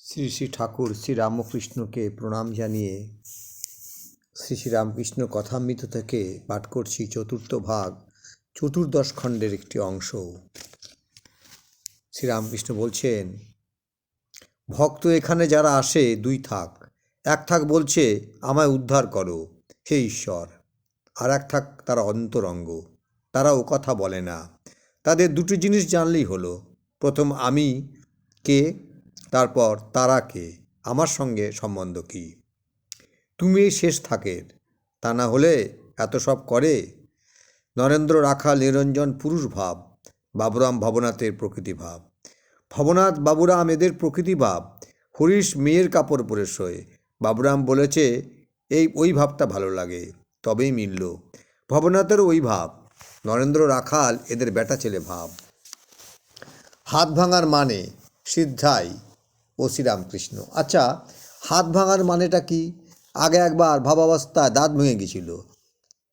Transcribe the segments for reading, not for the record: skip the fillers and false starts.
শ্রী শ্রী ঠাকুর শ্রীরামকৃষ্ণকে প্রণাম জানিয়ে শ্রী শ্রী রামকৃষ্ণ কথামৃত থেকে পাঠ করছি চতুর্থ ভাগ চতুর্দশ খণ্ডের একটি অংশ। শ্রীরামকৃষ্ণ বলছেন, ভক্ত এখানে যারা আসে দুই থাক, এক থাক বলছে আমায় উদ্ধার করো হে ঈশ্বর, আর এক থাক তারা অন্তরঙ্গ, তারা ও কথা বলে না। তাদের দুটো জিনিস জানলেই হলো, প্রথম আমি কে, তারপর তারা কে, আমার সঙ্গে সম্বন্ধ কী। তুমি এই শেষ থাকের, তা না হলে এত সব করে। নরেন্দ্র রাখাল নিরঞ্জন পুরুষ ভাব, বাবুরাম ভবনাথের প্রকৃতি ভাব। ভবনাথ বাবুরাম এদের প্রকৃতি ভাব। হরিশ মেয়ের কাপড় পরে শোয়, বাবুরাম বলেছে ওই ভাবটা ভালো লাগে, তবেই মিলল। ভবনাথের ওই ভাব, নরেন্দ্র রাখাল এদের বেটা ছেলে ভাব। হাত ভাঙার মানে সিদ্ধাই ও শ্রীরামকৃষ্ণ। আচ্ছা, হাত ভাঙার মানেটা কি? আগে একবার ভাবাবস্থায় দাঁত ভেঙে গেছিল,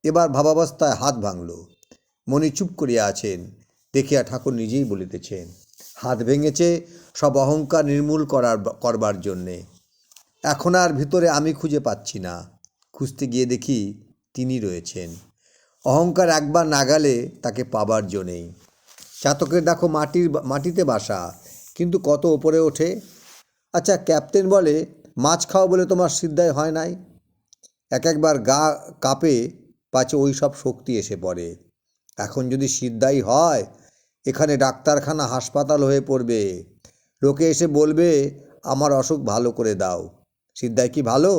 এবার ভাবাবস্থায় হাত ভাঙল। মনি চুপ করিয়া আছেন, দেখিয়া ঠাকুর নিজেই বলিতেছেন, হাত ভেঙেছে সব অহংকার নির্মূল করবার জন্যে। এখন আর ভিতরে আমি খুঁজে পাচ্ছি না, খুঁজতে গিয়ে দেখি তিনি রয়েছেন। অহংকার একবার না গেলে তাকে পাবার জো নেই। চাতকের দেখো মাটিতে বাসা, কিন্তু কত ওপরে ওঠে। আচ্ছা, ক্যাপ্টেন বলে মাছ খাও বলে তোমার সিদ্ধাই হয় নাই। একবার গা কাঁপে, পাছে ওই সব শক্তি এসে পড়ে। এখন যদি সিদ্ধাই হয়, এখানে ডাক্তারখানা হাসপাতাল হয়ে পড়বে। লোকে এসে বলবে আমার অসুখ ভালো করে দাও। সিদ্ধাই কি ভালো?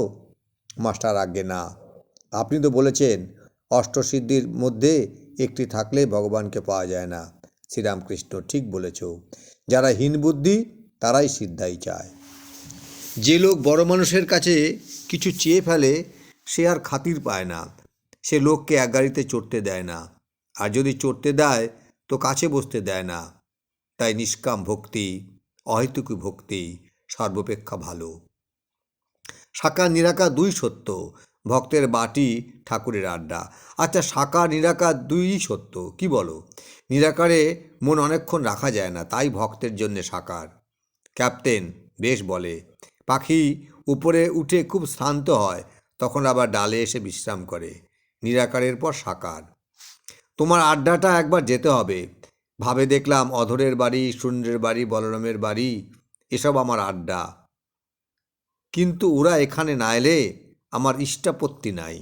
মাস্টার আজ্ঞে না, আপনি তো বলেছেন অষ্টসিদ্ধির মধ্যে একটি থাকলে ভগবানকে পাওয়া যায় না। শ্রীরামকৃষ্ণ, ঠিক বলেছ, যারা হীন বুদ্ধি তারাই সিদ্ধাই চায়। যে লোক বড় মানুষের কাছে কিছু চেয়ে ফেলে সে আর খাতির পায় না, সে লোককে এক গাড়িতে চড়তে দেয় না, আর যদি চড়তে দেয় তো কাছে বসতে দেয় না। তাই নিষ্কাম ভক্তি, অহেতুকী ভক্তি সর্বাপেক্ষা ভালো। সাকার নিরাকার দুই সত্য, ভক্তের বাটি ঠাকুরের আড্ডা। আচ্ছা, সাকার নিরাকার দুই সত্য, কি বলো? নিরাকারে মন অনেকক্ষণ রাখা যায় না, তাই ভক্তের জন্যে সাকার। ক্যাপ্টেন বেশ বলে, পাখি উপরে উঠে খুব শ্রান্ত হয়, তখন আবার ডালে এসে বিশ্রাম করে। নিরাকারের পর সাকার। তোমার আড্ডাটা একবার যেতে হবে। ভাবে দেখলাম অধরের বাড়ি, সুরেন্দ্রের বাড়ি, বলরামের বাড়ি, এসব আমার আড্ডা, কিন্তু ওরা এখানে না এলে আমার ইষ্টাপত্তি নাই।